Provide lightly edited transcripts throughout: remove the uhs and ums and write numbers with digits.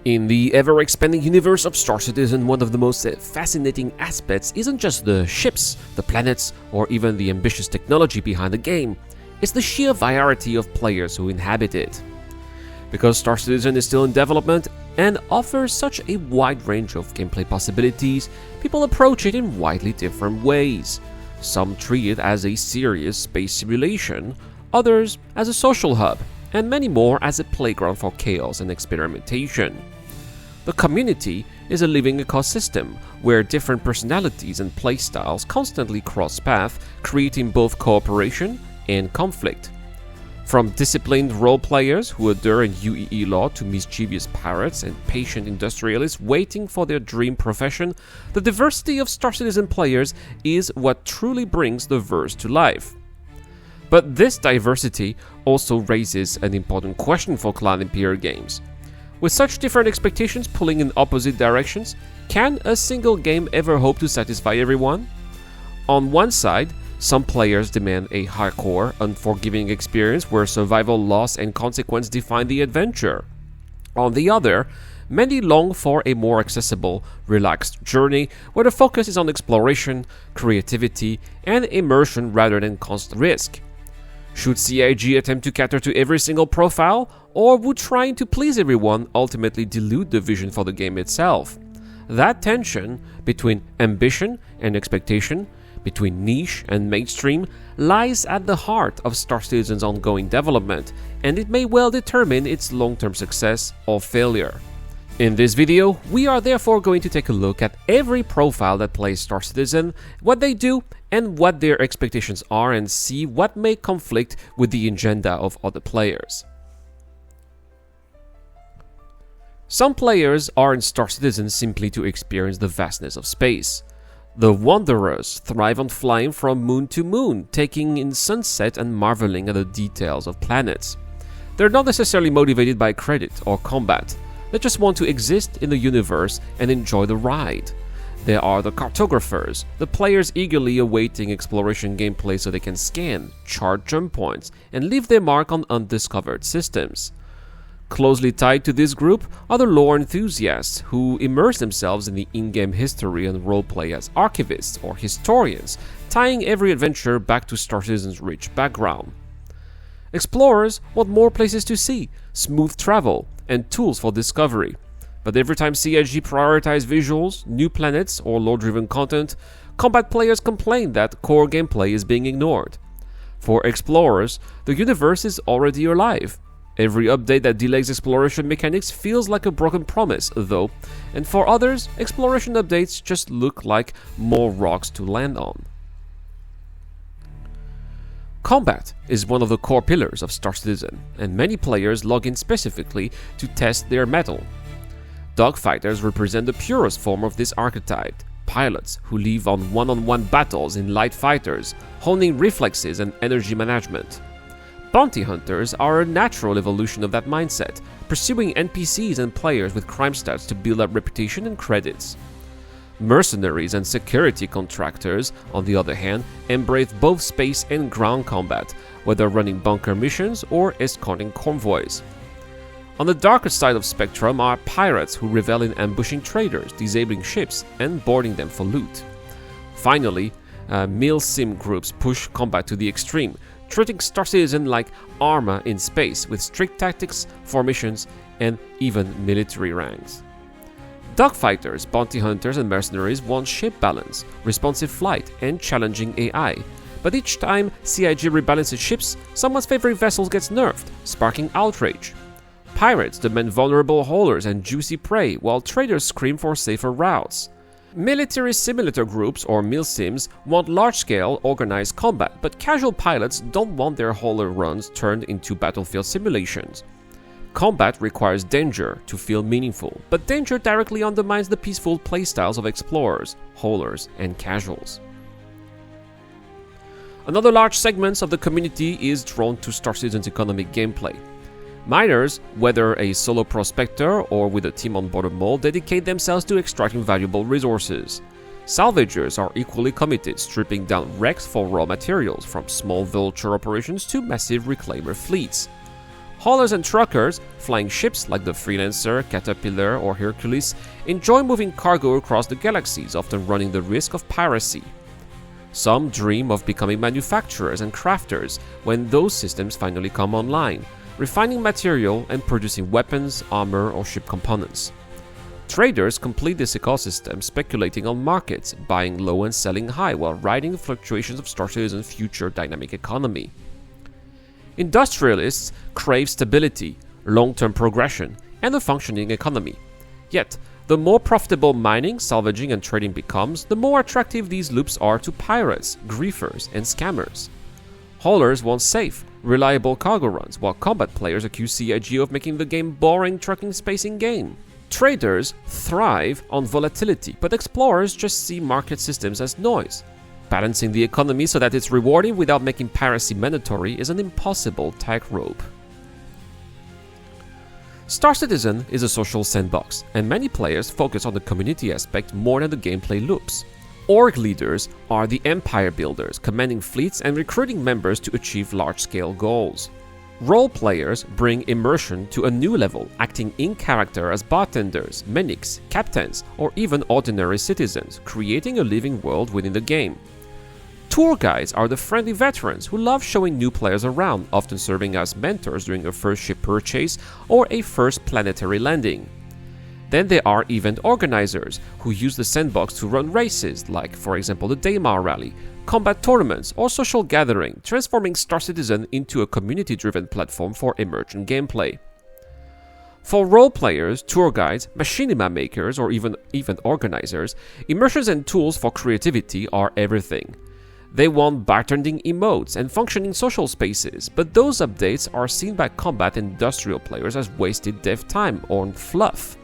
In the ever-expanding universe of Star Citizen, one of the most fascinating aspects isn't just the ships, the planets, or even the ambitious technology behind the game. It's the sheer variety of players who inhabit it. Because Star Citizen is still in development and offers such a wide range of gameplay possibilities, people approach it in widely different ways. Some treat it as a serious space simulation, others as a social hub, and many more as a playground for chaos and experimentation. The community is a living ecosystem where different personalities and playstyles constantly cross paths, creating both cooperation and conflict. From disciplined role-players who adhere in UEE law to mischievous pirates and patient industrialists waiting for their dream profession, the diversity of Star Citizen players is what truly brings the verse to life. But this diversity also raises an important question for Cloud Imperium Games. With such different expectations pulling in opposite directions, can a single game ever hope to satisfy everyone? On one side, some players demand a hardcore, unforgiving experience where survival, loss, and consequence define the adventure. On the other, many long for a more accessible, relaxed journey where the focus is on exploration, creativity, and immersion rather than constant risk. Should CIG attempt to cater to every single profile, or would trying to please everyone ultimately dilute the vision for the game itself? That tension between ambition and expectation, between niche and mainstream, lies at the heart of Star Citizen's ongoing development, and it may well determine its long-term success or failure. In this video, we are therefore going to take a look at every profile that plays Star Citizen, what they do, and what their expectations are, and see what may conflict with the agenda of other players. Some players are in Star Citizen simply to experience the vastness of space. The Wanderers thrive on flying from moon to moon, taking in sunset and marveling at the details of planets. They're not necessarily motivated by credit or combat. They just want to exist in the universe and enjoy the ride. There are the Cartographers, the players eagerly awaiting exploration gameplay so they can scan, chart jump points, and leave their mark on undiscovered systems. Closely tied to this group are the lore enthusiasts who immerse themselves in the in-game history and roleplay as archivists or historians, tying every adventure back to Star Citizen's rich background. Explorers want more places to see, smooth travel, and tools for discovery. But every time CIG prioritizes visuals, new planets, or lore-driven content, combat players complain that core gameplay is being ignored. For explorers, the universe is already alive. Every update that delays exploration mechanics feels like a broken promise, though, and for others, exploration updates just look like more rocks to land on. Combat is one of the core pillars of Star Citizen, and many players log in specifically to test their mettle. Dogfighters represent the purest form of this archetype, pilots who live on one-on-one battles in light fighters, honing reflexes and energy management. Bounty hunters are a natural evolution of that mindset, pursuing NPCs and players with crime stats to build up reputation and credits. Mercenaries and security contractors, on the other hand, embrace both space and ground combat, whether running bunker missions or escorting convoys. On the darker side of spectrum are pirates who revel in ambushing traders, disabling ships, and boarding them for loot. Finally, mil-sim groups push combat to the extreme, treating Star Citizen like Arma in space with strict tactics, formations, and even military ranks. Dogfighters, bounty hunters, and mercenaries want ship balance, responsive flight, and challenging AI. But each time CIG rebalances ships, someone's favorite vessel gets nerfed, sparking outrage. Pirates demand vulnerable haulers and juicy prey, while traders scream for safer routes. Military simulator groups, or milsims, want large-scale, organized combat, but casual pilots don't want their hauler runs turned into battlefield simulations. Combat requires danger to feel meaningful, but danger directly undermines the peaceful playstyles of explorers, haulers, and casuals. Another large segment of the community is drawn to Star Citizen's economic gameplay. Miners, whether a solo prospector or with a team on board a mole, dedicate themselves to extracting valuable resources. Salvagers are equally committed, stripping down wrecks for raw materials, from small vulture operations to massive reclaimer fleets. Haulers and truckers, flying ships like the Freelancer, Caterpillar, or Hercules, enjoy moving cargo across the galaxies, often running the risk of piracy. Some dream of becoming manufacturers and crafters when those systems finally come online, refining material and producing weapons, armor, or ship components. Traders complete this ecosystem speculating on markets, buying low and selling high while riding the fluctuations of Star Citizen's future dynamic economy. Industrialists crave stability, long-term progression, and a functioning economy. Yet, the more profitable mining, salvaging, and trading becomes, the more attractive these loops are to pirates, griefers, and scammers. Haulers want safe, reliable cargo runs, while combat players accuse CIG of making the game boring trucking spacing game. Traders thrive on volatility, but explorers just see market systems as noise. Balancing the economy so that it's rewarding without making piracy mandatory is an impossible tightrope. Star Citizen is a social sandbox, and many players focus on the community aspect more than the gameplay loops. Org leaders are the empire builders, commanding fleets and recruiting members to achieve large-scale goals. Role players bring immersion to a new level, acting in character as bartenders, mimics, captains, or even ordinary citizens, creating a living world within the game. Tour guides are the friendly veterans who love showing new players around, often serving as mentors during a first ship purchase or a first planetary landing. Then there are event organizers, who use the sandbox to run races, like for example the Daymar Rally, combat tournaments, or social gathering, transforming Star Citizen into a community-driven platform for emergent gameplay. For role players, tour guides, machinima makers, or even event organizers, immersions and tools for creativity are everything. They want bartending emotes and functioning social spaces, but those updates are seen by combat and industrial players as wasted dev time or fluff.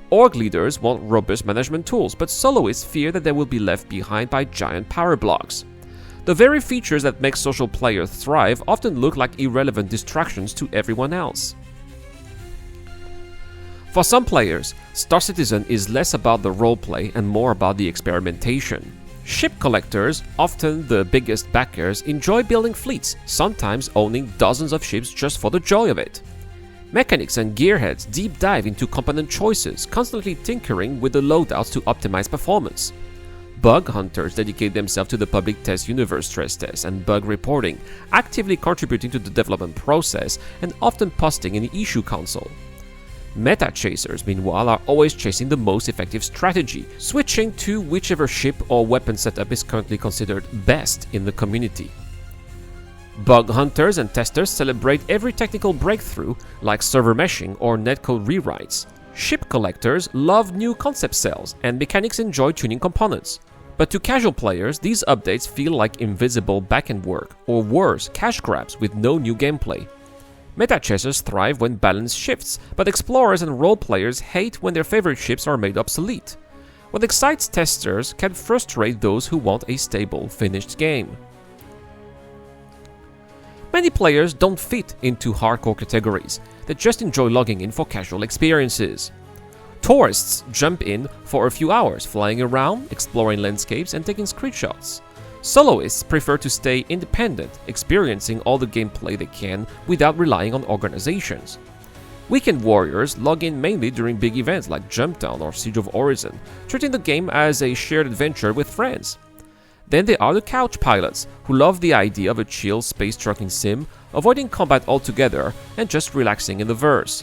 Org leaders want robust management tools, but soloists fear that they will be left behind by giant power blocks. The very features that make social players thrive often look like irrelevant distractions to everyone else. For some players, Star Citizen is less about the roleplay and more about the experimentation. Ship collectors, often the biggest backers, enjoy building fleets, sometimes owning dozens of ships just for the joy of it. Mechanics and gearheads deep dive into component choices, constantly tinkering with the loadouts to optimize performance. Bug hunters dedicate themselves to the public test universe stress tests and bug reporting, actively contributing to the development process and often posting in the issue console. Meta chasers, meanwhile, are always chasing the most effective strategy, switching to whichever ship or weapon setup is currently considered best in the community. Bug hunters and testers celebrate every technical breakthrough, like server meshing or netcode rewrites. Ship collectors love new concept cells, and mechanics enjoy tuning components. But to casual players, these updates feel like invisible backend work, or worse, cash grabs with no new gameplay. Meta chasers thrive when balance shifts, but explorers and role players hate when their favorite ships are made obsolete. What excites testers can frustrate those who want a stable, finished game. Many players don't fit into hardcore categories, they just enjoy logging in for casual experiences. Tourists jump in for a few hours, flying around, exploring landscapes, and taking screenshots. Soloists prefer to stay independent, experiencing all the gameplay they can without relying on organizations. Weekend warriors log in mainly during big events like Jumpdown or Siege of Orison, treating the game as a shared adventure with friends. Then there are the couch pilots, who love the idea of a chill space trucking sim, avoiding combat altogether and just relaxing in the verse.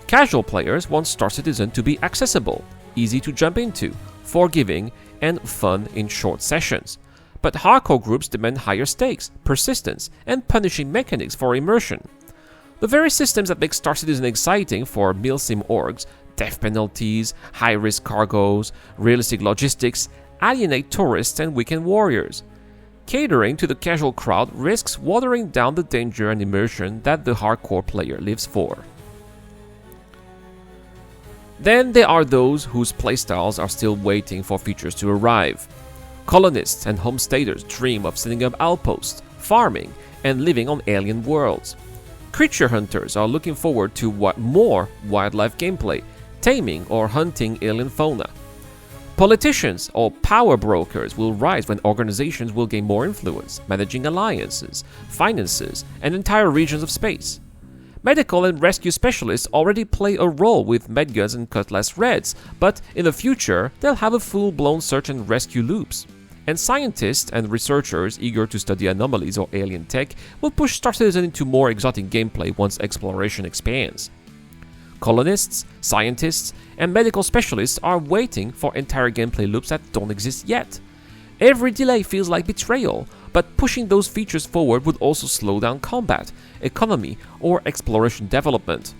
Casual players want Star Citizen to be accessible, easy to jump into, forgiving, and fun in short sessions. But hardcore groups demand higher stakes, persistence, and punishing mechanics for immersion. The very systems that make Star Citizen exciting for milsim orgs, death penalties, high-risk cargoes, realistic logistics, alienate tourists and weekend warriors. Catering to the casual crowd risks watering down the danger and immersion that the hardcore player lives for. Then there are those whose playstyles are still waiting for features to arrive. Colonists and homesteaders dream of setting up outposts, farming, and living on alien worlds. Creature hunters are looking forward to more wildlife gameplay, taming or hunting alien fauna. Politicians or power brokers will rise when organizations will gain more influence, managing alliances, finances, and entire regions of space. Medical and rescue specialists already play a role with medguns and cutlass reds, but in the future, they'll have a full-blown search and rescue loops. And scientists and researchers eager to study anomalies or alien tech will push Star Citizen into more exotic gameplay once exploration expands. Colonists, scientists, and medical specialists are waiting for entire gameplay loops that don't exist yet. Every delay feels like betrayal, but pushing those features forward would also slow down combat, economy, or exploration development.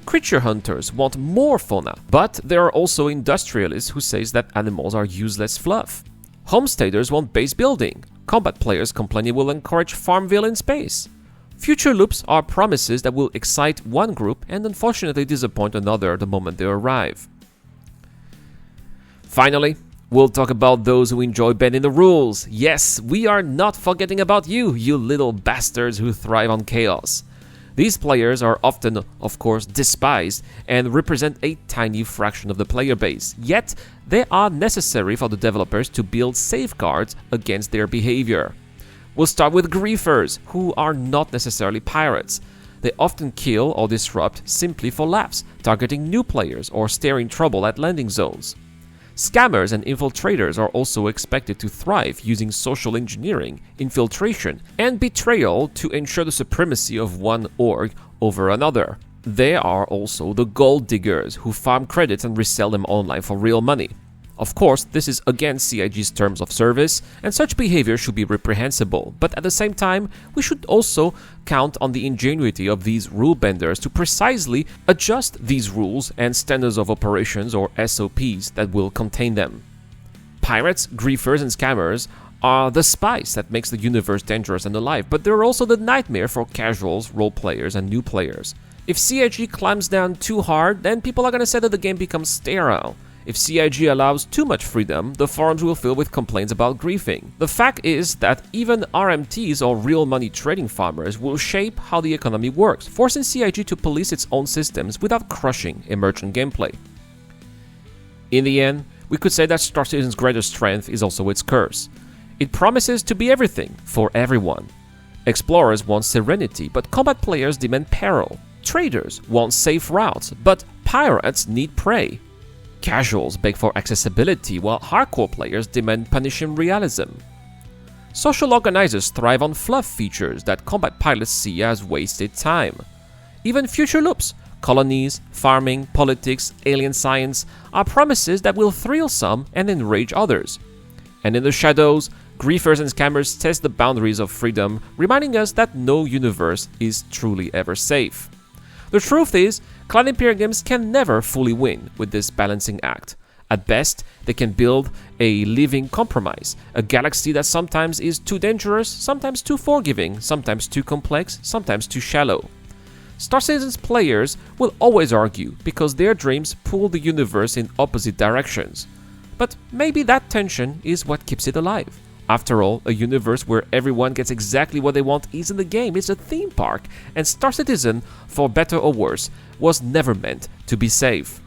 Creature hunters want more fauna, but there are also industrialists who say that animals are useless fluff. Homesteaders want base building. Combat players complain it will encourage Farmville in space. Future loops are promises that will excite one group and unfortunately disappoint another the moment they arrive. Finally, we'll talk about those who enjoy bending the rules. Yes, we are not forgetting about you, you little bastards who thrive on chaos. These players are often, of course, despised and represent a tiny fraction of the player base, yet they are necessary for the developers to build safeguards against their behavior. We'll start with griefers, who are not necessarily pirates. They often kill or disrupt simply for laughs, targeting new players or stirring trouble at landing zones. Scammers and infiltrators are also expected to thrive using social engineering, infiltration, and betrayal to ensure the supremacy of one org over another. There are also the gold diggers who farm credits and resell them online for real money. Of course, this is against CIG's terms of service, and such behavior should be reprehensible, but at the same time, we should also count on the ingenuity of these rule benders to precisely adjust these rules and standards of operations or SOPs that will contain them. Pirates, griefers, and scammers are the spice that makes the universe dangerous and alive, but they're also the nightmare for casuals, role players, and new players. If CIG clamps down too hard, then people are going to say that the game becomes sterile. If CIG allows too much freedom, the forums will fill with complaints about griefing. The fact is that even RMTs or real money trading farmers will shape how the economy works, forcing CIG to police its own systems without crushing emergent gameplay. In the end, we could say that Star Citizen's greatest strength is also its curse. It promises to be everything for everyone. Explorers want serenity, but combat players demand peril. Traders want safe routes, but pirates need prey. Casuals beg for accessibility, while hardcore players demand punishing realism. Social organizers thrive on fluff features that combat pilots see as wasted time. Even future loops, colonies, farming, politics, alien science, are promises that will thrill some and enrage others. And in the shadows, griefers and scammers test the boundaries of freedom, reminding us that no universe is truly ever safe. The truth is, Cloud Imperium Games can never fully win with this balancing act. At best, they can build a living compromise, a galaxy that sometimes is too dangerous, sometimes too forgiving, sometimes too complex, sometimes too shallow. Star Citizen's players will always argue because their dreams pull the universe in opposite directions. But maybe that tension is what keeps it alive. After all, a universe where everyone gets exactly what they want isn't a game, it's a theme park, and Star Citizen, for better or worse, was never meant to be safe.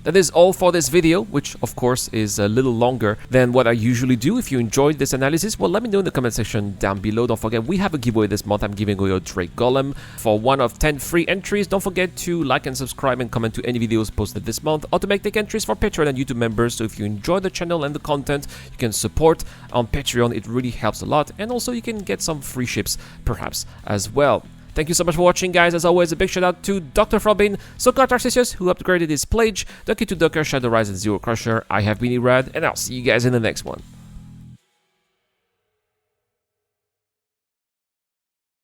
That is all for this video, which of course is a little longer than what I usually do. If you enjoyed this analysis, well, let me know in the comment section down below. Don't forget, we have a giveaway this month. I'm giving away a Drake Golem for one of 10 free entries. Don't forget to like and subscribe and comment to any videos posted this month, or to take entries for Patreon and YouTube members. So if you enjoy the channel and the content, you can support on Patreon. It really helps a lot. And also you can get some free ships perhaps as well. Thank you so much for watching, guys. As always, a big shout out to Dr. Frobin, Sokar Tarcisius, who upgraded his pledge. Thank you to Docker, Shadowrise, and Zero Crusher. I have been Irad, and I'll see you guys in the next one.